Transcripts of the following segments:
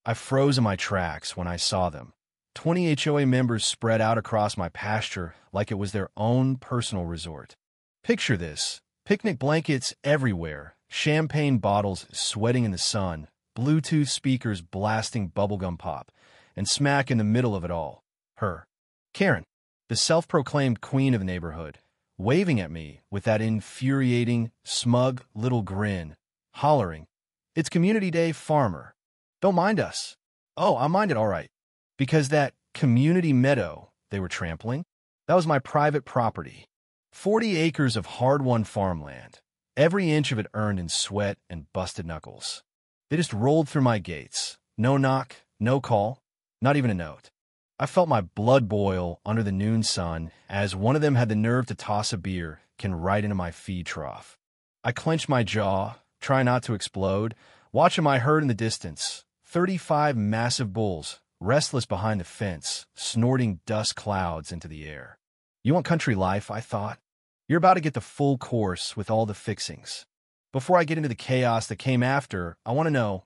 I froze in my tracks when I saw them. 20 HOA members spread out across my pasture like it was their own personal resort. Picture this: picnic blankets everywhere, champagne bottles sweating in the sun, Bluetooth speakers blasting bubblegum pop, and smack in the middle of it all, her, Karen, the self-proclaimed queen of the neighborhood, waving at me with that infuriating, smug little grin, hollering, "It's Community Day, farmer. Don't mind us." Oh, I mind it all right. Because that community meadow they were trampling, that was my private property. 40 acres of hard-won farmland, every inch of it earned in sweat and busted knuckles. They just rolled through my gates. No knock, no call, not even a note. I felt my blood boil under the noon sun as one of them had the nerve to toss a beer can right into my feed trough. I clenched my jaw, trying not to explode, watching my herd in the distance. 35 massive bulls, restless behind the fence, snorting dust clouds into the air. You want country life, I thought? You're about to get the full course with all the fixings. Before I get into the chaos that came after, I want to know,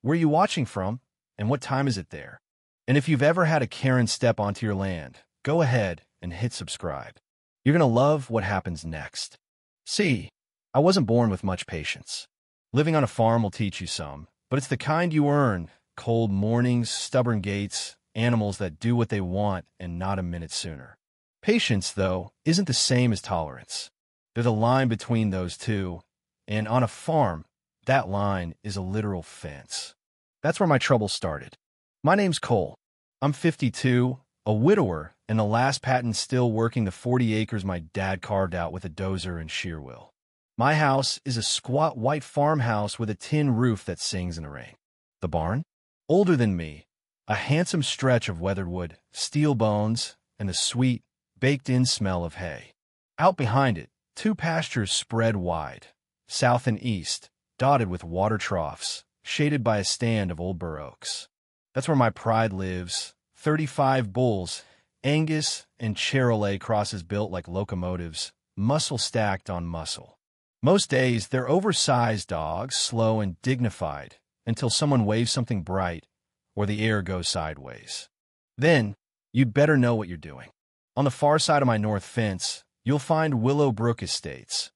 where are you watching from, and what time is it there? And if you've ever had a Karen step onto your land, go ahead and hit subscribe. You're going to love what happens next. See, I wasn't born with much patience. Living on a farm will teach you some, but it's the kind you earn: cold mornings, stubborn gates, animals that do what they want and not a minute sooner. Patience, though, isn't the same as tolerance. There's a line between those two, and on a farm, that line is a literal fence. That's where my trouble started. My name's Cole. I'm 52, a widower, and the last patent still working the 40 acres my dad carved out with a dozer and shear wheel. My house is a squat white farmhouse with a tin roof that sings in the rain. The barn? Older than me, a handsome stretch of weathered wood, steel bones, and the sweet, baked-in smell of hay. Out behind it, 2 pastures spread wide, south and east, dotted with water troughs, shaded by a stand of old bur oaks. That's where my pride lives. 35 bulls, Angus and Charolais crosses built like locomotives, muscle stacked on muscle. Most days, they're oversized dogs, slow and dignified, until someone waves something bright or the air goes sideways. Then, you'd better know what you're doing. On the far side of my north fence, you'll find Willow Brook Estates,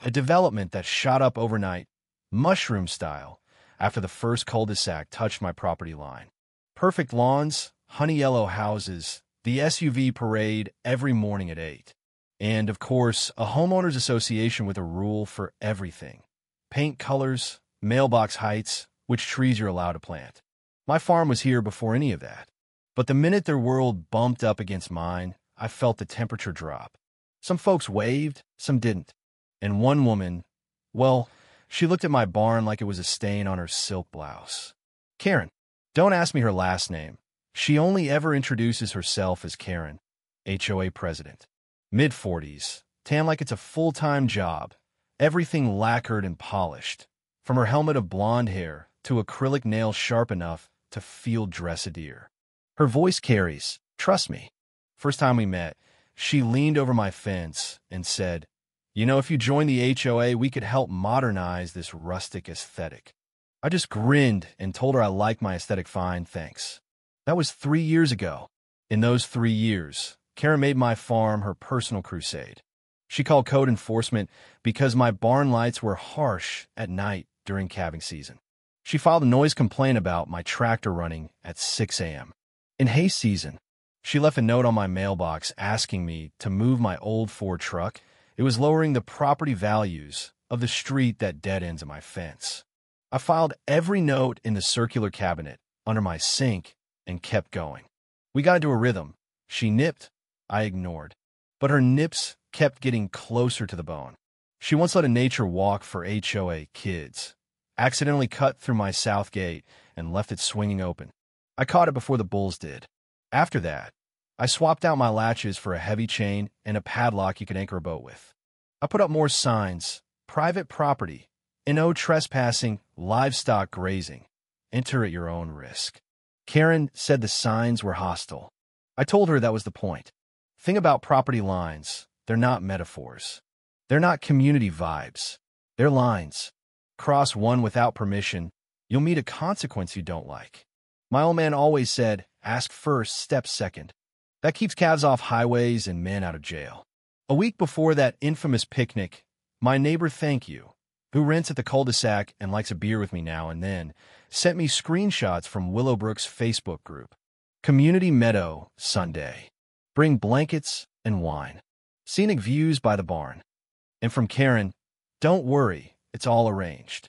a development that shot up overnight, mushroom style, after the first cul-de-sac touched my property line. Perfect lawns, honey yellow houses, the SUV parade every morning at 8. And, of course, a homeowners association with a rule for everything. Paint colors, mailbox heights, which trees you're allowed to plant. My farm was here before any of that. But the minute their world bumped up against mine, I felt the temperature drop. Some folks waved, some didn't. And one woman, well, she looked at my barn like it was a stain on her silk blouse. Karen. Don't ask me her last name. She only ever introduces herself as Karen, HOA president. Mid-40s, tan like it's a full-time job, everything lacquered and polished, from her helmet of blonde hair to acrylic nails sharp enough to field dress a deer. Her voice carries, trust me. First time we met, she leaned over my fence and said, "You know, if you join the HOA, we could help modernize this rustic aesthetic." I just grinned and told her I liked my aesthetic fine, thanks. That was 3 years ago. In those 3 years, Karen made my farm her personal crusade. She called code enforcement because my barn lights were harsh at night during calving season. She filed a noise complaint about my tractor running at 6 a.m. In hay season, she left a note on my mailbox asking me to move my old Ford truck. It was lowering the property values of the street that dead ends at my fence. I filed every note in the circular cabinet under my sink and kept going. We got into a rhythm. She nipped, I ignored. But her nips kept getting closer to the bone. She once let a nature walk for HOA kids, accidentally cut through my south gate and left it swinging open. I caught it before the bulls did. After that, I swapped out my latches for a heavy chain and a padlock you could anchor a boat with. I put up more signs: private property, no trespassing, livestock grazing. Enter at your own risk. Karen said the signs were hostile. I told her that was the point. Thing about property lines, they're not metaphors. They're not community vibes. They're lines. Cross one without permission, you'll meet a consequence you don't like. My old man always said, ask first, step second. That keeps calves off highways and men out of jail. A week before that infamous picnic, my neighbor Thank You, who rents at the cul-de-sac and likes a beer with me now and then, sent me screenshots from Willowbrook's Facebook group. Community Meadow, Sunday. Bring blankets and wine. Scenic views by the barn. And from Karen, don't worry, it's all arranged.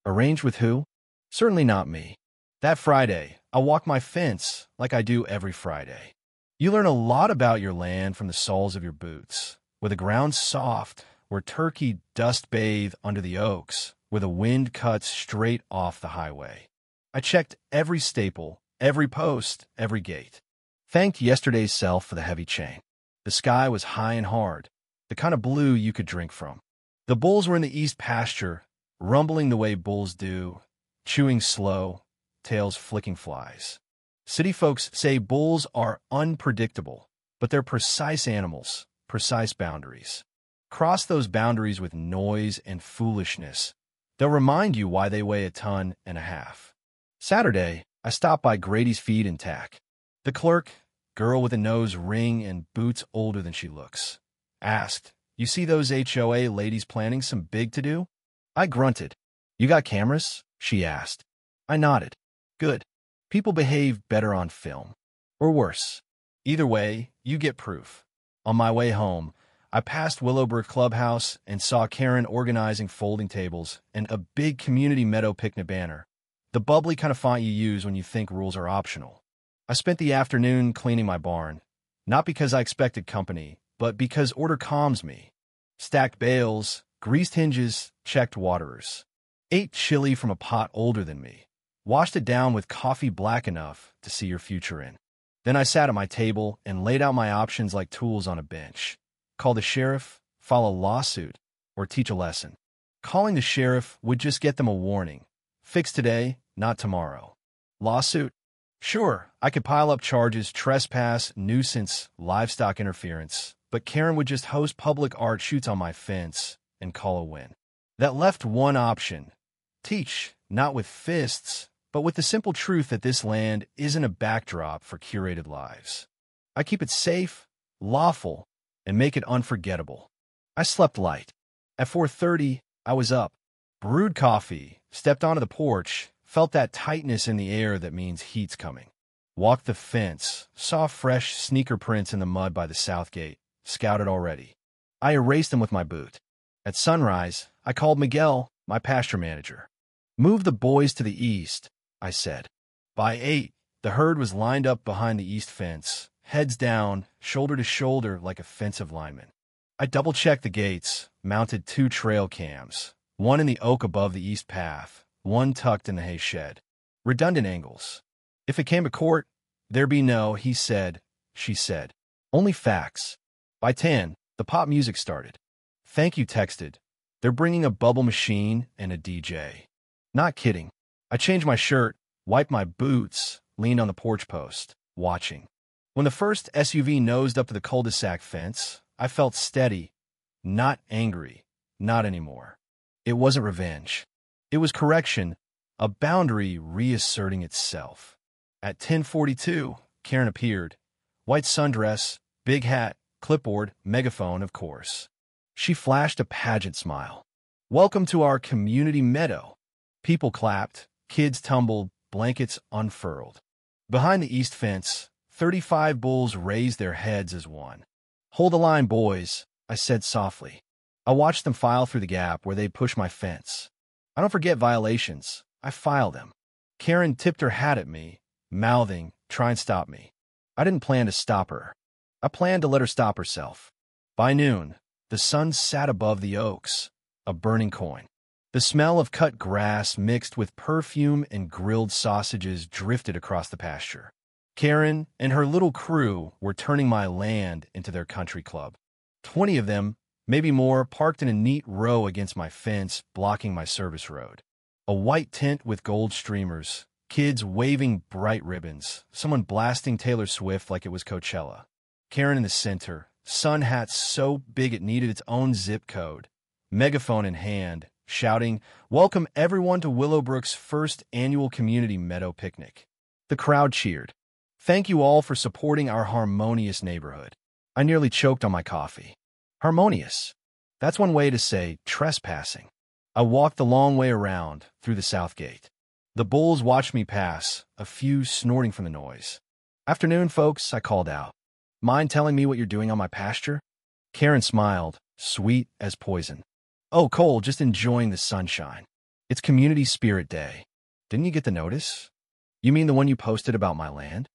Arranged with who? Certainly not me. That Friday, I walked my fence like I do every Friday. You learn a lot about your land from the soles of your boots, where the ground's soft, where turkey dust bathe under the oaks, where the wind cuts straight off the highway. I checked every staple, every post, every gate. Thanked yesterday's self for the heavy chain. The sky was high and hard, the kind of blue you could drink from. The bulls were in the east pasture, rumbling the way bulls do, chewing slow, tails flicking flies. City folks say bulls are unpredictable, but they're precise animals, precise boundaries. Cross those boundaries with noise and foolishness. They'll remind you why they weigh 1.5 tons. Saturday, I stopped by Grady's Feed and Tack. The clerk, girl with a nose ring and boots older than she looks, asked, "You see those HOA ladies planning some big to-do?" I grunted. "You got cameras?" she asked. I nodded. Good. People behave better on film. Or worse. Either way, you get proof. On my way home, I passed Willowbrook Clubhouse and saw Karen organizing folding tables and a big community meadow picnic banner. The bubbly kind of font you use when you think rules are optional. I spent the afternoon cleaning my barn, not because I expected company, but because order calms me. Stacked bales, greased hinges, checked waterers. Ate chili from a pot older than me. Washed it down with coffee black enough to see your future in. Then I sat at my table and laid out my options like tools on a bench. Call the sheriff, file a lawsuit, or teach a lesson. Calling the sheriff would just get them a warning. Fix today, not tomorrow. Lawsuit? Sure, I could pile up charges, trespass, nuisance, livestock interference, but Karen would just host public art shoots on my fence and call a win. That left one option. Teach, not with fists, but with the simple truth that this land isn't a backdrop for curated lives. I keep it safe, lawful, and make it unforgettable. I slept light. At 4:30, I was up, brewed coffee, stepped onto the porch, felt that tightness in the air that means heat's coming. Walked the fence, saw fresh sneaker prints in the mud by the south gate, scouted already. I erased them with my boot. At sunrise, I called Miguel, my pasture manager. Move the boys to the east, I said. By 8, the herd was lined up behind the east fence, heads down, shoulder to shoulder like a fensive lineman. I double-checked the gates, mounted 2 trail cams, one in the oak above the east path, one tucked in the hay shed. Redundant angles. If it came to court, there'd be no he said, she said. Only facts. By 10, the pop music started. Thank You texted. They're bringing a bubble machine and a DJ. Not kidding. I changed my shirt, wiped my boots, leaned on the porch post, watching. When the first SUV nosed up to the cul-de-sac fence, I felt steady, not angry, not anymore. It wasn't revenge. It was correction, a boundary reasserting itself. At 10:42, Karen appeared. White sundress, big hat, clipboard, megaphone, of course. She flashed a pageant smile. Welcome to our community meadow. People clapped, kids tumbled, blankets unfurled. Behind the east fence, 35 bulls raised their heads as one. Hold the line, boys, I said softly. I watched them file through the gap where they'd push my fence. I don't forget violations. I file them. Karen tipped her hat at me, mouthing, try and stop me. I didn't plan to stop her. I planned to let her stop herself. By noon, the sun sat above the oaks, a burning coin. The smell of cut grass mixed with perfume and grilled sausages drifted across the pasture. Karen and her little crew were turning my land into their country club. 20 of them, maybe more, parked in a neat row against my fence, blocking my service road. A white tent with gold streamers, kids waving bright ribbons, someone blasting Taylor Swift like it was Coachella. Karen in the center, sun hat so big it needed its own zip code, megaphone in hand, shouting, "Welcome everyone to Willowbrook's first annual community meadow picnic." The crowd cheered. Thank you all for supporting our harmonious neighborhood. I nearly choked on my coffee. Harmonious. That's one way to say trespassing. I walked the long way around through the south gate. The bulls watched me pass, a few snorting from the noise. Afternoon, folks, I called out. Mind telling me what you're doing on my pasture? Karen smiled, sweet as poison. Oh, Cole, just enjoying the sunshine. It's Community Spirit Day. Didn't you get the notice? You mean the one you posted about my land?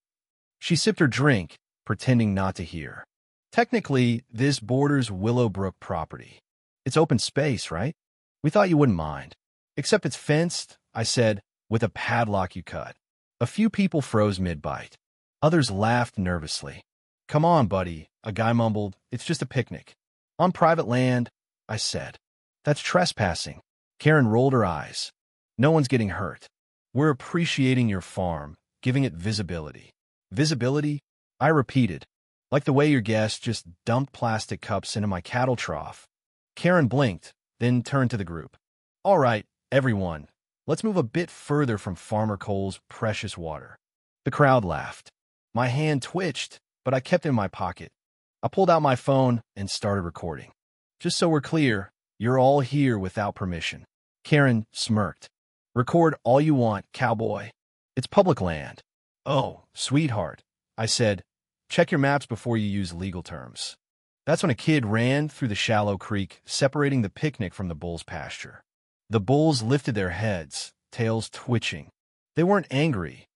She sipped her drink, pretending not to hear. Technically, this borders Willowbrook property. It's open space, right? We thought you wouldn't mind. Except it's fenced, I said, with a padlock you cut. A few people froze mid-bite. Others laughed nervously. Come on, buddy, a guy mumbled. It's just a picnic. On private land, I said. That's trespassing. Karen rolled her eyes. No one's getting hurt. We're appreciating your farm, giving it visibility. Visibility? I repeated, like the way your guest just dumped plastic cups into my cattle trough. Karen blinked, then turned to the group. All right, everyone, let's move a bit further from Farmer Cole's precious water. The crowd laughed. My hand twitched, but I kept it in my pocket. I pulled out my phone and started recording. Just so we're clear, you're all here without permission. Karen smirked. Record all you want, cowboy. It's public land. Oh, sweetheart, I said. Check your maps before you use legal terms. That's when a kid ran through the shallow creek, separating the picnic from the bull's pasture. The bulls lifted their heads, tails twitching. They weren't angry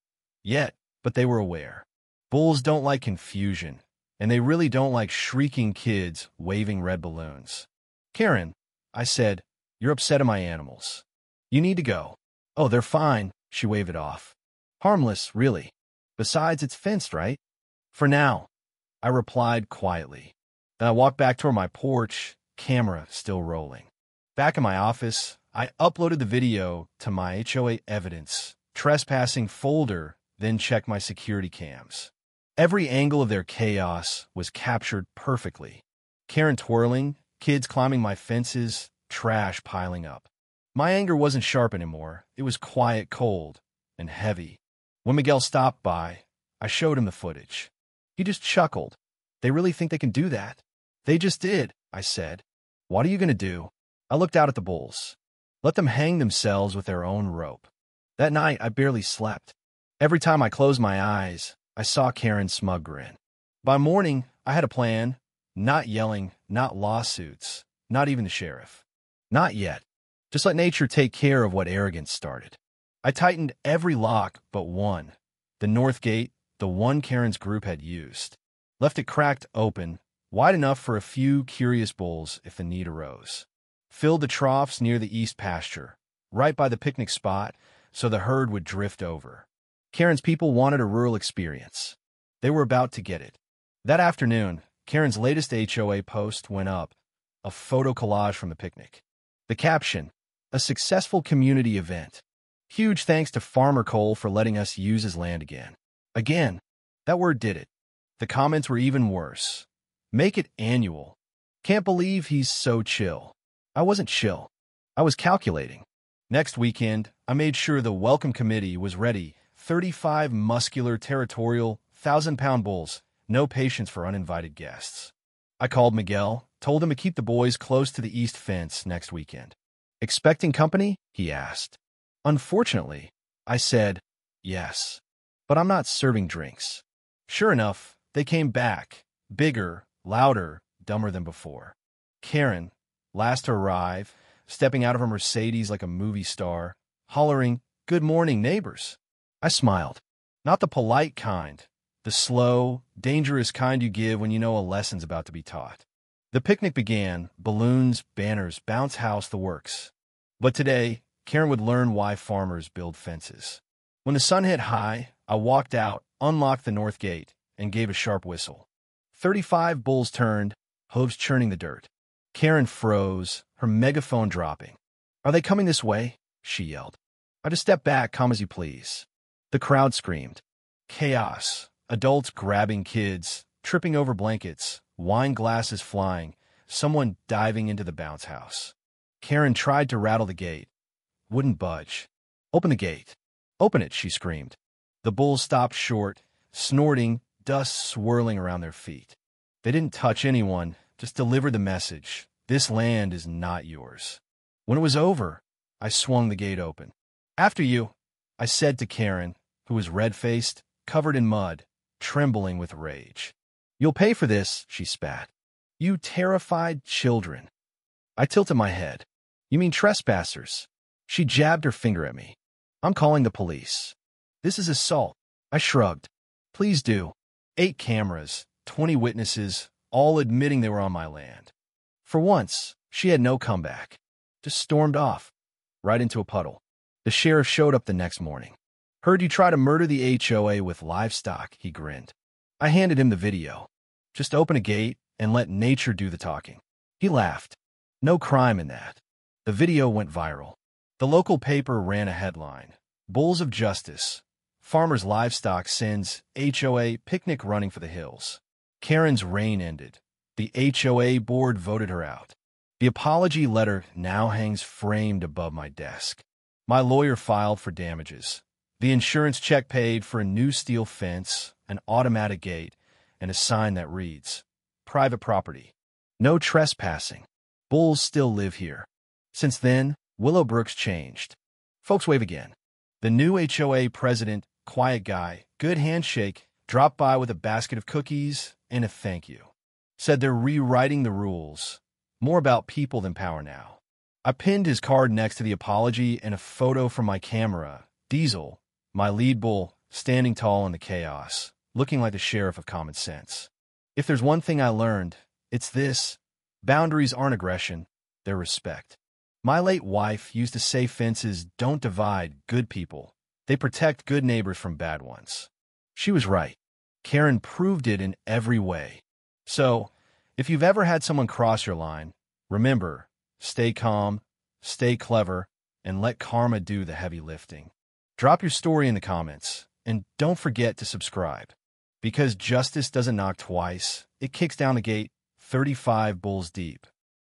yet, but they were aware. Bulls don't like confusion, and they really don't like shrieking kids waving red balloons. Karen, I said, you're upset at my animals. You need to go. Oh, they're fine, she waved it off. Harmless, really. Besides, it's fenced, right? For now, I replied quietly. Then I walked back toward my porch, camera still rolling. Back in my office, I uploaded the video to my HOA evidence, trespassing folder, then checked my security cams. Every angle of their chaos was captured perfectly. Karen twirling, kids climbing my fences, trash piling up. My anger wasn't sharp anymore. It was quiet, cold, and heavy. When Miguel stopped by, I showed him the footage. He just chuckled. They really think they can do that? They just did, I said. What are you going to do? I looked out at the bulls. Let them hang themselves with their own rope. That night, I barely slept. Every time I closed my eyes, I saw Karen's smug grin. By morning, I had a plan. Not yelling, not lawsuits, not even the sheriff. Not yet. Just let nature take care of what arrogance started. I tightened every lock but one, the north gate, the one Karen's group had used. Left it cracked open, wide enough for a few curious bulls if the need arose. Filled the troughs near the east pasture, right by the picnic spot, so the herd would drift over. Karen's people wanted a rural experience. They were about to get it. That afternoon, Karen's latest HOA post went up, a photo collage from the picnic. The caption, a successful community event. Huge thanks to Farmer Cole for letting us use his land again. Again, that word did it. The comments were even worse. Make it annual. Can't believe he's so chill. I wasn't chill. I was calculating. Next weekend, I made sure the welcome committee was ready. 35 muscular, territorial, 1,000-pound bulls. No patience for uninvited guests. I called Miguel, told him to keep the boys close to the east fence next weekend. Expecting company? He asked. Unfortunately, I said, yes. But I'm not serving drinks. Sure enough, they came back, bigger, louder, dumber than before. Karen, last to arrive, stepping out of her Mercedes like a movie star, hollering, "Good morning, neighbors." I smiled. Not the polite kind, the slow, dangerous kind you give when you know a lesson's about to be taught. The picnic began, balloons, banners, bounce house, the works. But today, Karen would learn why farmers build fences. When the sun hit high, I walked out, unlocked the north gate, and gave a sharp whistle. 35 bulls turned, hooves churning the dirt. Karen froze, her megaphone dropping. "Are they coming this way?" she yelled. I just stepped back, calm as you please. The crowd screamed. Chaos. Adults grabbing kids, tripping over blankets, wine glasses flying, someone diving into the bounce house. Karen tried to rattle the gate. Wouldn't budge. "Open the gate. Open it," she screamed. The bulls stopped short, snorting, dust swirling around their feet. They didn't touch anyone, just delivered the message. This land is not yours. When it was over, I swung the gate open. After you, I said to Karen, who was red-faced, covered in mud, trembling with rage. You'll pay for this, she spat. You terrified children. I tilted my head. You mean trespassers? She jabbed her finger at me. I'm calling the police. This is assault. I shrugged. Please do. 8 cameras, 20 witnesses, all admitting they were on my land. For once, she had no comeback. Just stormed off, right into a puddle. The sheriff showed up the next morning. Heard you try to murder the HOA with livestock, he grinned. I handed him the video. Just open a gate and let nature do the talking. He laughed. No crime in that. The video went viral. The local paper ran a headline. Bulls of Justice. Farmer's livestock sends HOA picnic running for the hills. Karen's reign ended. The HOA board voted her out. The apology letter now hangs framed above my desk. My lawyer filed for damages. The insurance check paid for a new steel fence, an automatic gate, and a sign that reads, Private property. No trespassing. Bulls still live here. Since then, Willowbrook's changed. Folks wave again. The new HOA president, quiet guy, good handshake, dropped by with a basket of cookies and a thank you. Said they're rewriting the rules. More about people than power now. I pinned his card next to the apology and a photo from my camera. Diesel, my lead bull, standing tall in the chaos, looking like the sheriff of common sense. If there's one thing I learned, it's this. Boundaries aren't aggression, they're respect. My late wife used to say fences don't divide good people. They protect good neighbors from bad ones. She was right. Karen proved it in every way. So, if you've ever had someone cross your line, remember, stay calm, stay clever, and let karma do the heavy lifting. Drop your story in the comments, and don't forget to subscribe. Because justice doesn't knock twice, it kicks down the gate 35 bulls deep.